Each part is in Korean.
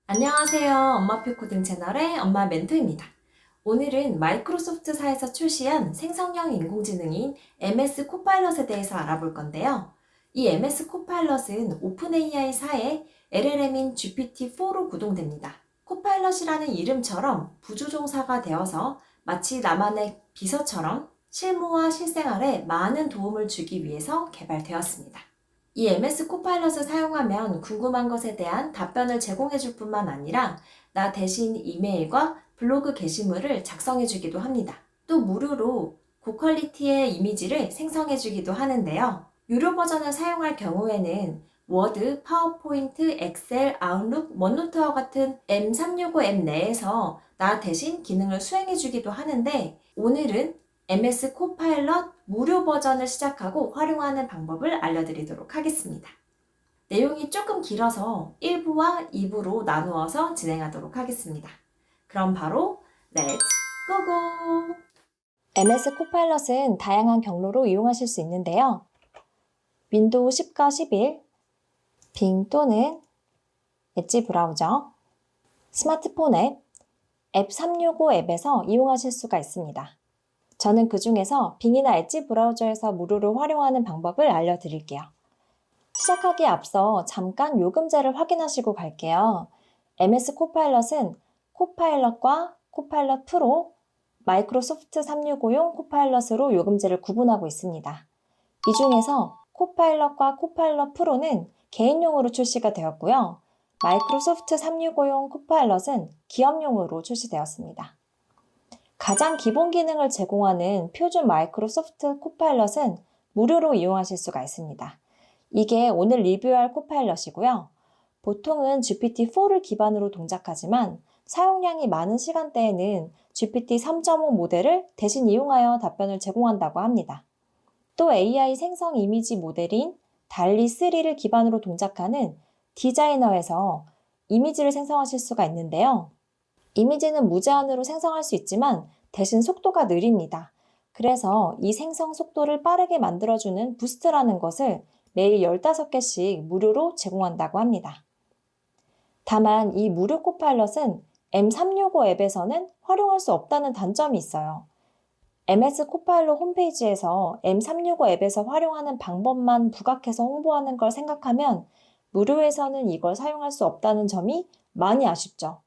안녕하세요. 엄마표 코딩 채널의 엄마 멘토입니다. 오늘은 마이크로소프트사에서 출시한 생성형 인공지능인 MS 코파일럿에 대해서 알아볼 건데요. 이 MS 코파일럿은 오픈AI사의 LLM인 GPT-4로 구동됩니다. 코파일럿이라는 이름처럼 부주종사가 되어서 마치 나만의 비서처럼 실무와 실생활에 많은 도움을 주기 위해서 개발되었습니다. 이 MS 코파일럿을 사용하면 궁금한 것에 대한 답변을 제공해 줄 뿐만 아니라 나 대신 이메일과 블로그 게시물을 작성해 주기도 합니다. 또 무료로 고퀄리티의 이미지를 생성해 주기도 하는데요. 유료 버전을 사용할 경우에는 워드, 파워포인트, 엑셀, 아웃룩, 원노트와 같은 M365 앱 내에서 나 대신 기능을 수행해 주기도 하는데 오늘은 MS 코파일럿 무료 버전을 시작하고 활용하는 방법을 알려드리도록 하겠습니다. 내용이 조금 길어서 1부와 2부로 나누어서 진행하도록 하겠습니다. 그럼 바로 렛츠 고고! MS 코파일럿은 다양한 경로로 이용하실 수 있는데요. 윈도우 10과 11, 빙 또는 엣지 브라우저, 스마트폰 앱, 앱 365 앱에서 이용하실 수가 있습니다. 저는 그 중에서 빙이나 엣지 브라우저에서 무료로 활용하는 방법을 알려드릴게요. 시작하기에 앞서 잠깐 요금제를 확인하시고 갈게요. MS 코파일럿은 코파일럿과 코파일럿 프로, 마이크로소프트 365용 코파일럿으로 요금제를 구분하고 있습니다. 이 중에서 코파일럿과 코파일럿 프로는 개인용으로 출시가 되었고요. 마이크로소프트 365용 코파일럿은 기업용으로 출시되었습니다. 가장 기본 기능을 제공하는 표준 마이크로소프트 코파일럿은 무료로 이용하실 수가 있습니다. 이게 오늘 리뷰할 코파일럿이고요. 보통은 GPT-4를 기반으로 동작하지만 사용량이 많은 시간대에는 GPT 3.5 모델을 대신 이용하여 답변을 제공한다고 합니다. 또 AI 생성 이미지 모델인 달리3를 기반으로 동작하는 디자이너에서 이미지를 생성하실 수가 있는데요. 이미지는 무제한으로 생성할 수 있지만 대신 속도가 느립니다. 그래서 이 생성 속도를 빠르게 만들어주는 부스트라는 것을 매일 15개씩 무료로 제공한다고 합니다. 다만 이 무료 코파일럿은 M365 앱에서는 활용할 수 없다는 단점이 있어요. MS 코파일럿 홈페이지에서 M365 앱에서 활용하는 방법만 부각해서 홍보하는 걸 생각하면 무료에서는 이걸 사용할 수 없다는 점이 많이 아쉽죠.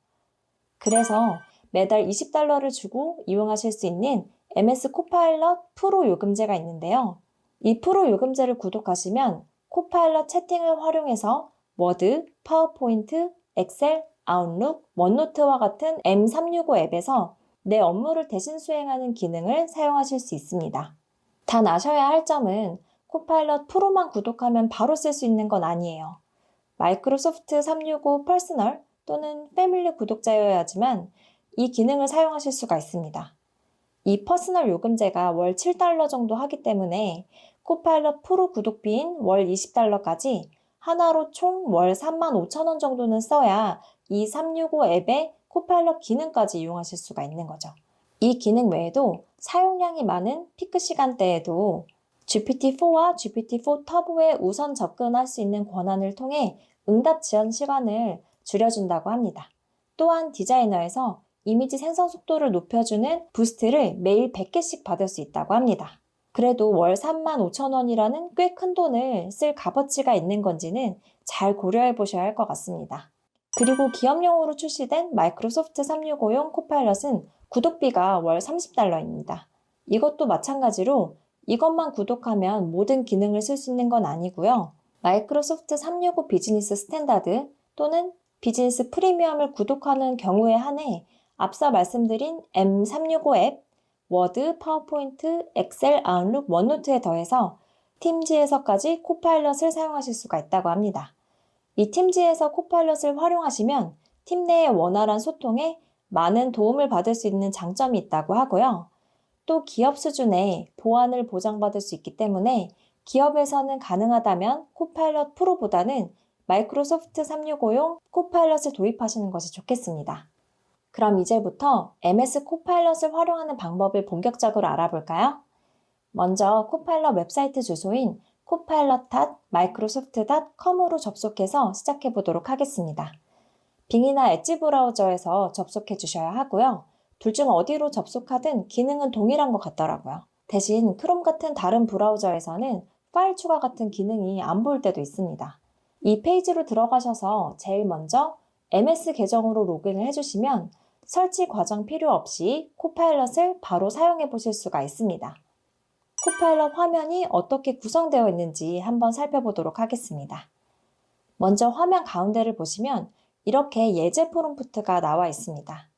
그래서 매달 $20를 주고 이용하실 수 있는 MS 코파일럿 프로 요금제가 있는데요. 이 프로 요금제를 구독하시면 코파일럿 채팅을 활용해서 워드, 파워포인트, 엑셀, 아웃룩, 원노트와 같은 M365 앱에서 내 업무를 대신 수행하는 기능을 사용하실 수 있습니다. 단 아셔야 할 점은 코파일럿 프로만 구독하면 바로 쓸 수 있는 건 아니에요. 마이크로소프트 365 퍼스널 또는 패밀리 구독자여야지만 이 기능을 사용하실 수가 있습니다. 이 퍼스널 요금제가 월 $7 정도 하기 때문에 코파일럿 프로 구독비인 월 $20까지 하나로 총 월 35,000원 정도는 써야 이 365 앱의 코파일럿 기능까지 이용하실 수가 있는 거죠. 이 기능 외에도 사용량이 많은 피크 시간대에도 GPT-4와 GPT-4 터보에 우선 접근할 수 있는 권한을 통해 응답 지연 시간을 줄여준다고 합니다. 또한 디자이너에서 이미지 생성 속도를 높여주는 부스트를 매일 100개씩 받을 수 있다고 합니다. 그래도 월 35,000원이라는 꽤 큰 돈을 쓸 값어치가 있는 건지는 잘 고려해 보셔야 할 것 같습니다. 그리고 기업용으로 출시된 마이크로소프트 365용 코파일럿은 구독비가 월 $30입니다. 이것도 마찬가지로 이것만 구독하면 모든 기능을 쓸 수 있는 건 아니고요. 마이크로소프트 365 비즈니스 스탠다드 또는 비즈니스 프리미엄을 구독하는 경우에 한해 앞서 말씀드린 M365 앱, 워드, 파워포인트, 엑셀, 아웃룩, 원노트에 더해서 팀즈에서까지 코파일럿을 사용하실 수가 있다고 합니다. 이 팀즈에서 코파일럿을 활용하시면 팀 내의 원활한 소통에 많은 도움을 받을 수 있는 장점이 있다고 하고요. 또 기업 수준의 보안을 보장받을 수 있기 때문에 기업에서는 가능하다면 코파일럿 프로보다는 마이크로소프트 365용 코파일럿을 도입하시는 것이 좋겠습니다. 그럼 이제부터 MS 코파일럿을 활용하는 방법을 본격적으로 알아볼까요? 먼저 코파일럿 웹사이트 주소인 copilot.microsoft.com으로 접속해서 시작해 보도록 하겠습니다. 빙이나 엣지 브라우저에서 접속해 주셔야 하고요. 둘 중 어디로 접속하든 기능은 동일한 것 같더라고요. 대신 크롬 같은 다른 브라우저에서는 파일 추가 같은 기능이 안 보일 때도 있습니다. 이 페이지로 들어가셔서 제일 먼저 MS 계정으로 로그인을 해주시면 설치 과정 필요 없이 코파일럿을 바로 사용해 보실 수가 있습니다. 코파일럿 화면이 어떻게 구성되어 있는지 한번 살펴보도록 하겠습니다. 먼저 화면 가운데를 보시면 이렇게 예제 프롬프트가 나와 있습니다.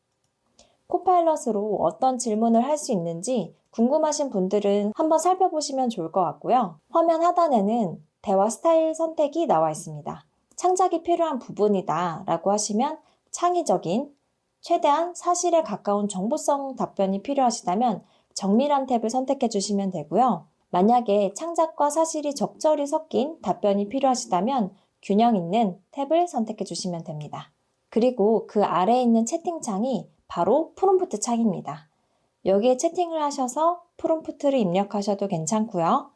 코파일럿으로 어떤 질문을 할 수 있는지 궁금하신 분들은 한번 살펴보시면 좋을 것 같고요. 화면 하단에는 대화 스타일 선택이 나와 있습니다. 창작이 필요한 부분이다 라고 하시면 창의적인, 최대한 사실에 가까운 정보성 답변이 필요하시다면 정밀한 탭을 선택해 주시면 되고요. 만약에 창작과 사실이 적절히 섞인 답변이 필요하시다면 균형 있는 탭을 선택해 주시면 됩니다. 그리고 그 아래에 있는 채팅창이 바로 프롬프트 창입니다. 여기에 채팅을 하셔서 프롬프트를 입력하셔도 괜찮고요.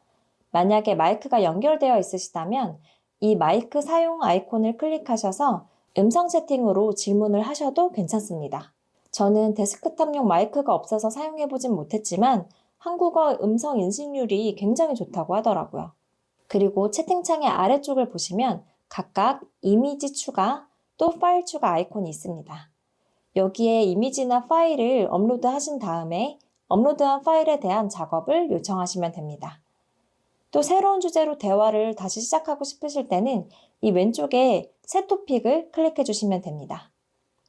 만약에 마이크가 연결되어 있으시다면 이 마이크 사용 아이콘을 클릭하셔서 음성 채팅으로 질문을 하셔도 괜찮습니다. 저는 데스크탑용 마이크가 없어서 사용해보진 못했지만 한국어 음성 인식률이 굉장히 좋다고 하더라고요. 그리고 채팅창의 아래쪽을 보시면 각각 이미지 추가, 또 파일 추가 아이콘이 있습니다. 여기에 이미지나 파일을 업로드 하신 다음에 업로드한 파일에 대한 작업을 요청하시면 됩니다. 또 새로운 주제로 대화를 다시 시작하고 싶으실 때는 이 왼쪽에 새 토픽을 클릭해 주시면 됩니다.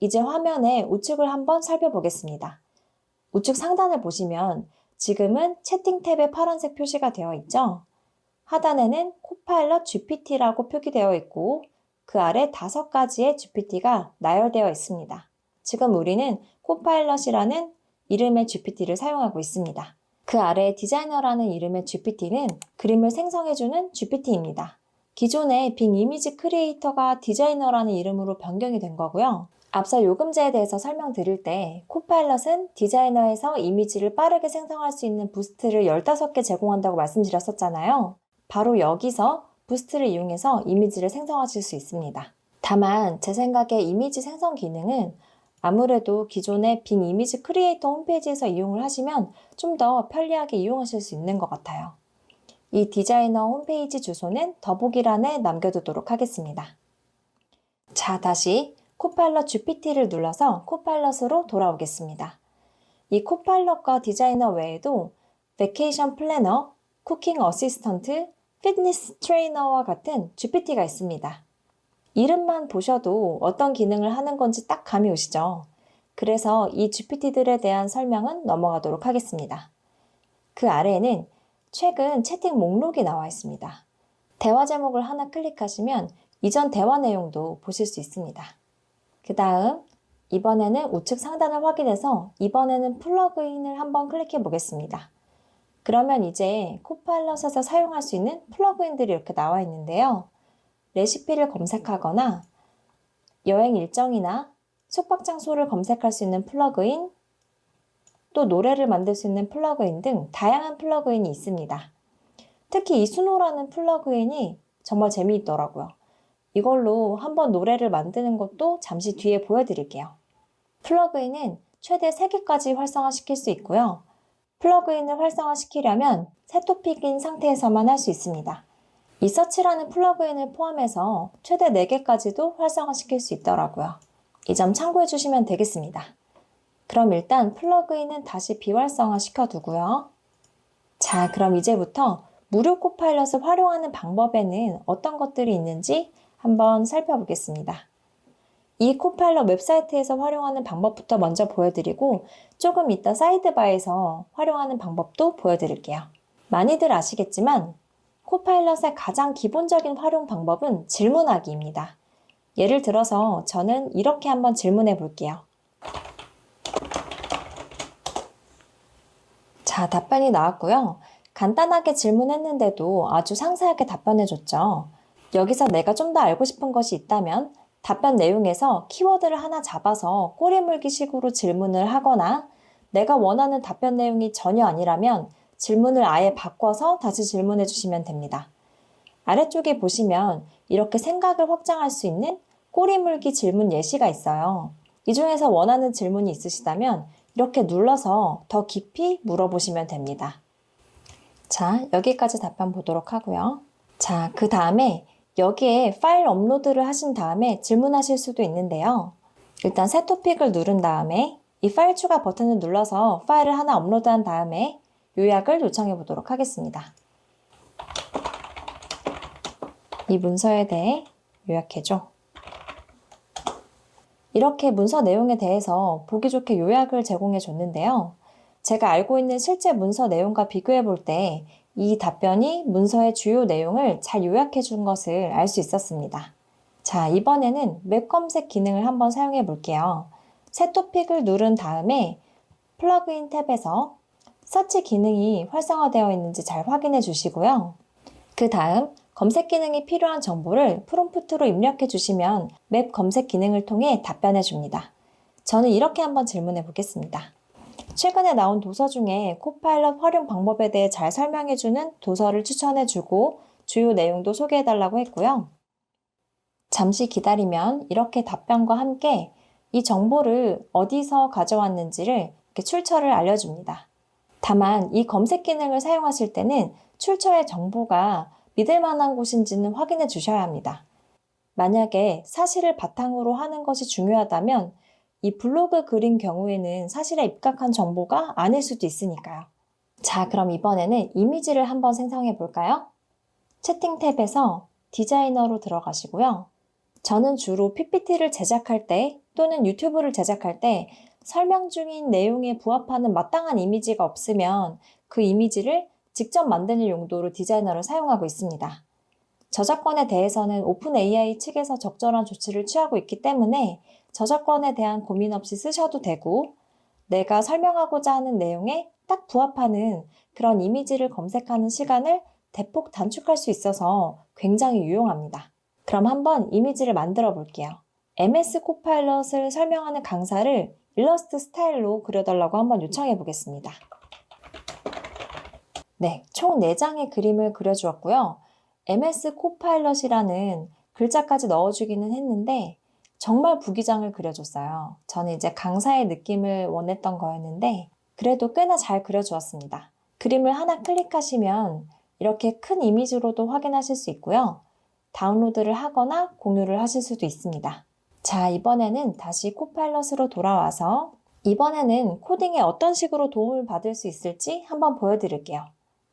이제 화면의 우측을 한번 살펴보겠습니다. 우측 상단을 보시면 지금은 채팅 탭에 파란색 표시가 되어 있죠? 하단에는 코파일럿 GPT라고 표기되어 있고 그 아래 5가지의 GPT가 나열되어 있습니다. 지금 우리는 코파일럿이라는 이름의 GPT를 사용하고 있습니다. 그 아래 디자이너라는 이름의 GPT는 그림을 생성해주는 GPT입니다. 기존의 빙 이미지 크리에이터가 디자이너라는 이름으로 변경이 된 거고요. 앞서 요금제에 대해서 설명드릴 때 코파일럿은 디자이너에서 이미지를 빠르게 생성할 수 있는 부스트를 15개 제공한다고 말씀드렸었잖아요. 바로 여기서 부스트를 이용해서 이미지를 생성하실 수 있습니다. 다만 제 생각에 이미지 생성 기능은 아무래도 기존의 빙 이미지 크리에이터 홈페이지에서 이용을 하시면 좀 더 편리하게 이용하실 수 있는 것 같아요. 이 디자이너 홈페이지 주소는 더보기란에 남겨두도록 하겠습니다. 자, 다시 코파일럿 GPT를 눌러서 코파일럿으로 돌아오겠습니다. 이 코파일럿과 디자이너 외에도 베케이션 플래너, 쿠킹 어시스턴트, 피트니스 트레이너와 같은 GPT가 있습니다. 이름만 보셔도 어떤 기능을 하는 건지 딱 감이 오시죠? 그래서 이 GPT들에 대한 설명은 넘어가도록 하겠습니다. 그 아래에는 최근 채팅 목록이 나와 있습니다. 대화 제목을 하나 클릭하시면 이전 대화 내용도 보실 수 있습니다. 그 다음 이번에는 우측 상단을 확인해서 이번에는 플러그인을 한번 클릭해 보겠습니다. 그러면 이제 코파일럿에서 사용할 수 있는 플러그인들이 이렇게 나와 있는데요. 레시피를 검색하거나 여행 일정이나 숙박 장소를 검색할 수 있는 플러그인, 또 노래를 만들 수 있는 플러그인 등 다양한 플러그인이 있습니다. 특히 이수노라는 플러그인이 정말 재미있더라고요. 이걸로 한번 노래를 만드는 것도 잠시 뒤에 보여드릴게요. 플러그인은 최대 3개까지 활성화시킬 수 있고요. 플러그인을 활성화시키려면 새 토픽인 상태에서만 할 수 있습니다. 이 서치라는 플러그인을 포함해서 최대 4개까지도 활성화시킬 수 있더라고요. 이 점 참고해 주시면 되겠습니다. 그럼 일단 플러그인은 다시 비활성화 시켜두고요. 자, 그럼 이제부터 무료 코파일럿을 활용하는 방법에는 어떤 것들이 있는지 한번 살펴보겠습니다. 이 코파일럿 웹사이트에서 활용하는 방법부터 먼저 보여드리고 조금 이따 사이드바에서 활용하는 방법도 보여드릴게요. 많이들 아시겠지만 코파일럿의 가장 기본적인 활용 방법은 질문하기입니다. 예를 들어서 저는 이렇게 한번 질문해 볼게요. 자, 답변이 나왔고요. 간단하게 질문했는데도 아주 상세하게 답변해줬죠. 여기서 내가 좀 더 알고 싶은 것이 있다면 답변 내용에서 키워드를 하나 잡아서 꼬리물기 식으로 질문을 하거나 내가 원하는 답변 내용이 전혀 아니라면 질문을 아예 바꿔서 다시 질문해 주시면 됩니다. 아래쪽에 보시면 이렇게 생각을 확장할 수 있는 꼬리 물기 질문 예시가 있어요. 이 중에서 원하는 질문이 있으시다면 이렇게 눌러서 더 깊이 물어보시면 됩니다. 자, 여기까지 답변 보도록 하고요. 자, 그 다음에 여기에 파일 업로드를 하신 다음에 질문하실 수도 있는데요. 일단 새 토픽을 누른 다음에 이 파일 추가 버튼을 눌러서 파일을 하나 업로드한 다음에 요약을 요청해 보도록 하겠습니다. 이 문서에 대해 요약해줘. 이렇게 문서 내용에 대해서 보기 좋게 요약을 제공해 줬는데요. 제가 알고 있는 실제 문서 내용과 비교해 볼 때 이 답변이 문서의 주요 내용을 잘 요약해 준 것을 알 수 있었습니다. 자, 이번에는 웹 검색 기능을 한번 사용해 볼게요. 새 토픽을 누른 다음에 플러그인 탭에서 서치 기능이 활성화되어 있는지 잘 확인해 주시고요. 그 다음 검색 기능이 필요한 정보를 프롬프트로 입력해 주시면 웹 검색 기능을 통해 답변해 줍니다. 저는 이렇게 한번 질문해 보겠습니다. 최근에 나온 도서 중에 코파일럿 활용 방법에 대해 잘 설명해 주는 도서를 추천해 주고 주요 내용도 소개해 달라고 했고요. 잠시 기다리면 이렇게 답변과 함께 이 정보를 어디서 가져왔는지를 이렇게 출처를 알려줍니다. 다만 이 검색 기능을 사용하실 때는 출처의 정보가 믿을 만한 곳인지는 확인해 주셔야 합니다. 만약에 사실을 바탕으로 하는 것이 중요하다면 이 블로그 글인 경우에는 사실에 입각한 정보가 아닐 수도 있으니까요. 자, 그럼 이번에는 이미지를 한번 생성해 볼까요? 채팅 탭에서 디자이너로 들어가시고요. 저는 주로 PPT를 제작할 때 또는 유튜브를 제작할 때 설명 중인 내용에 부합하는 마땅한 이미지가 없으면 그 이미지를 직접 만드는 용도로 디자이너를 사용하고 있습니다. 저작권에 대해서는 오픈 AI 측에서 적절한 조치를 취하고 있기 때문에 저작권에 대한 고민 없이 쓰셔도 되고 내가 설명하고자 하는 내용에 딱 부합하는 그런 이미지를 검색하는 시간을 대폭 단축할 수 있어서 굉장히 유용합니다. 그럼 한번 이미지를 만들어 볼게요. MS 코파일럿을 설명하는 강사를 일러스트 스타일로 그려달라고 한번 요청해 보겠습니다. 네, 총 4장의 그림을 그려주었고요. MS 코파일럿이라는 글자까지 넣어주기는 했는데 정말 부기장을 그려줬어요. 저는 이제 강사의 느낌을 원했던 거였는데 그래도 꽤나 잘 그려주었습니다. 그림을 하나 클릭하시면 이렇게 큰 이미지로도 확인하실 수 있고요. 다운로드를 하거나 공유를 하실 수도 있습니다. 자, 이번에는 다시 코파일럿으로 돌아와서 이번에는 코딩에 어떤 식으로 도움을 받을 수 있을지 한번 보여드릴게요.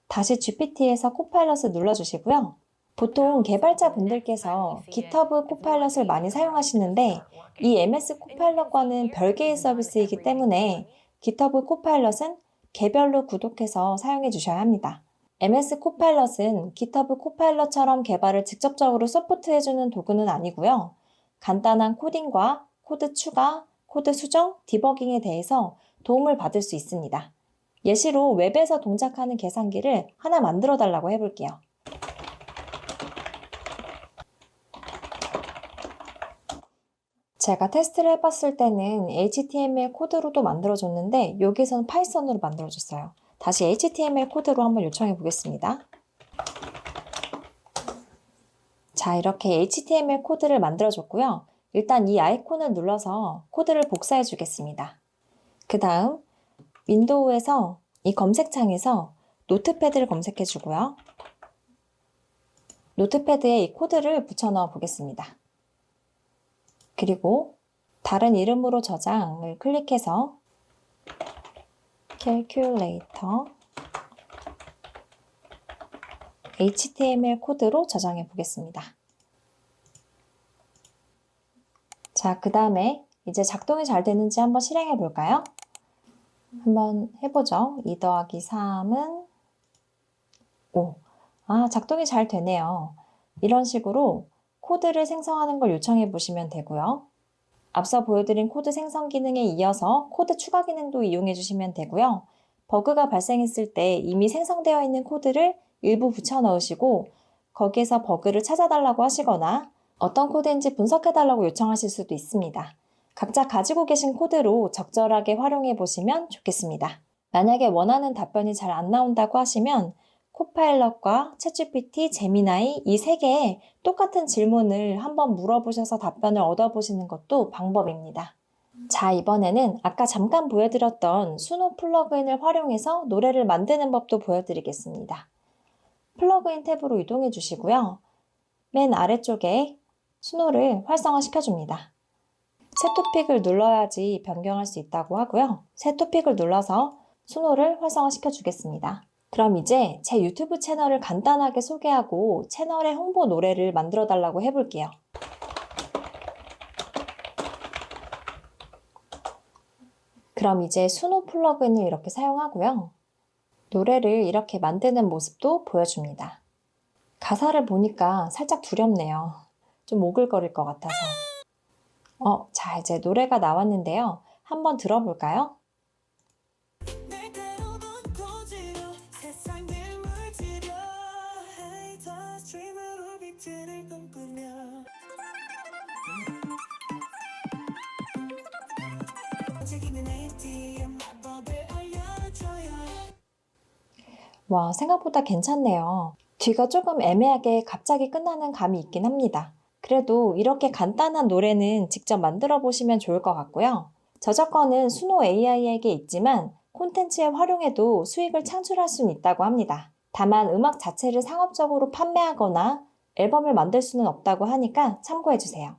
다시 GPT에서 코파일럿을 눌러주시고요. 보통 개발자분들께서 GitHub 코파일럿을 많이 사용하시는데 이 MS 코파일럿과는 별개의 서비스이기 때문에 GitHub 코파일럿은 개별로 구독해서 사용해 주셔야 합니다. MS 코파일럿은 GitHub 코파일럿처럼 개발을 직접적으로 서포트해주는 도구는 아니고요. 간단한 코딩과 코드 추가, 코드 수정, 디버깅에 대해서 도움을 받을 수 있습니다. 예시로 웹에서 동작하는 계산기를 하나 만들어 달라고 해볼게요. 제가 테스트를 해봤을 때는 HTML 코드로도 만들어줬는데 여기서는 파이썬으로 만들어줬어요. 다시 HTML 코드로 한번 요청해 보겠습니다. 자, 이렇게 HTML 코드를 만들어줬고요. 일단 이 아이콘을 눌러서 코드를 복사해 주겠습니다. 그 다음 윈도우에서 이 검색창에서 노트패드를 검색해 주고요. 노트패드에 이 코드를 붙여 넣어 보겠습니다. 그리고 다른 이름으로 저장을 클릭해서 calculator HTML 코드로 저장해 보겠습니다. 자, 그 다음에 이제 작동이 잘 되는지 한번 실행해 볼까요? 한번 해보죠. 2 더하기 3은 5. 아, 작동이 잘 되네요. 이런 식으로 코드를 생성하는 걸 요청해 보시면 되고요. 앞서 보여드린 코드 생성 기능에 이어서 코드 추가 기능도 이용해 주시면 되고요. 버그가 발생했을 때 이미 생성되어 있는 코드를 일부 붙여 넣으시고 거기에서 버그를 찾아달라고 하시거나 어떤 코드인지 분석해달라고 요청하실 수도 있습니다. 각자 가지고 계신 코드로 적절하게 활용해 보시면 좋겠습니다. 만약에 원하는 답변이 잘 안 나온다고 하시면 코파일럿과 챗GPT, 제미나이 이 세 개의 똑같은 질문을 한번 물어보셔서 답변을 얻어보시는 것도 방법입니다. 자, 이번에는 아까 잠깐 보여드렸던 수노 플러그인을 활용해서 노래를 만드는 법도 보여드리겠습니다. 플러그인 탭으로 이동해 주시고요. 맨 아래쪽에 수노를 활성화 시켜줍니다. 새 토픽을 눌러야지 변경할 수 있다고 하고요. 새 토픽을 눌러서 수노를 활성화 시켜주겠습니다. 그럼 이제 제 유튜브 채널을 간단하게 소개하고 채널의 홍보 노래를 만들어 달라고 해볼게요. 그럼 이제 수노 플러그인을 이렇게 사용하고요. 노래를 이렇게 만드는 모습도 보여줍니다. 가사를 보니까 살짝 두렵네요. 좀 오글거릴 것 같아서. 자, 이제 노래가 나왔는데요. 한번 들어볼까요? 와, 생각보다 괜찮네요. 뒤가 조금 애매하게 갑자기 끝나는 감이 있긴 합니다. 그래도 이렇게 간단한 노래는 직접 만들어 보시면 좋을 것 같고요. 저작권은 수노 AI에게 있지만 콘텐츠에 활용해도 수익을 창출할 수는 있다고 합니다. 다만 음악 자체를 상업적으로 판매하거나 앨범을 만들 수는 없다고 하니까 참고해 주세요.